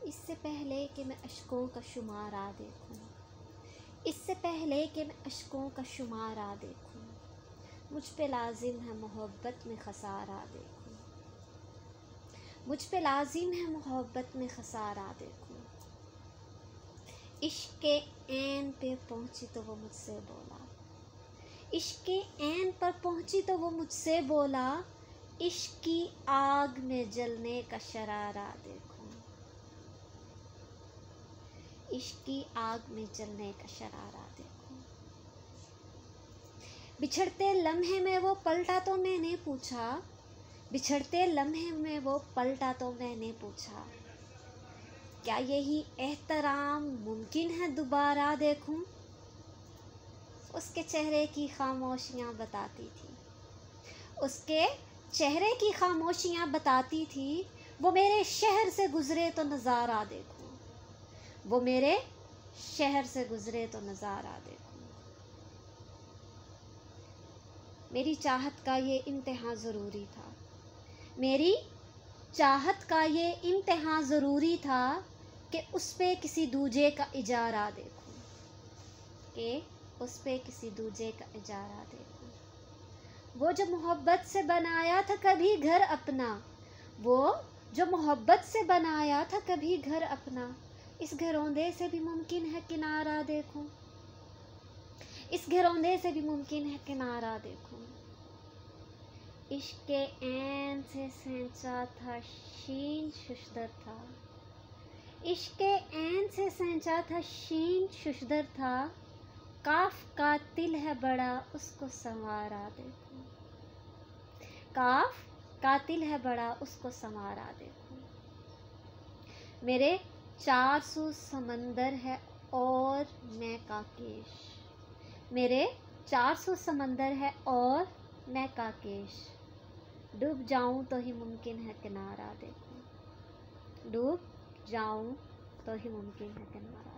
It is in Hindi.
इससे पहले कि मैं अश्कों का शुमारा देखूं, इससे पहले कि मैं अश्कों का शुमारा देखूं, मुझ पे लाजिम है मोहब्बत में खसारा देखूं, मुझ पे लाजिम है मोहब्बत में खसारा देखूं। इश्क़ के ऐन पे पहुंची तो वो मुझसे बोला, इश्क़ के ऐन पर पहुंची तो वो मुझसे बोला, इश्क़ की आग में जलने का शरारा देखूं, इश्क़ की आग में जलने का शरारा देखूं। बिछड़ते लम्हे में वो पलटा तो मैंने पूछा, बिछड़ते लम्हे में वो पलटा तो मैंने पूछा, क्या यही एहतराम मुमकिन है दोबारा देखूं। उसके चेहरे की खामोशियाँ बताती थी, उसके चेहरे की खामोशियाँ बताती थी, वो मेरे शहर से गुज़रे तो नज़ारा देखूं, वो मेरे शहर से गुज़रे तो नज़ारा देखूं। मेरी चाहत का ये इम्तिहान ज़रूरी था, मेरी चाहत का ये इम्तिहान ज़रूरी था कि उस पे किसी दूजे का इजारा देखूं, कि उस पे किसी दूजे का इजारा देखूं। वो जो मोहब्बत से बनाया था कभी घर अपना, वो जो मोहब्बत से बनाया था कभी घर अपना, इस घरौंदे से भी मुमकिन है किनारा देखूं, इस घरौंदे से भी मुमकिन है किनारा देखूं। इश्क़ के ऐन से सैंचा था शीन शुशदर था, इश्क़ के ऐन से सैंचा था शीन शुशदर था, काफ कातिल है बड़ा उसको संवारा देखूं, काफ कातिल है बड़ा उसको संवारा देखूं। मेरे 400 समंदर है और मैं काकेश, मेरे 400 समंदर है और मैं काकेश, डूब जाऊं तो ही मुमकिन है किनारा देखूं, डूब जाऊं तो ही मुमकिन है किनारा।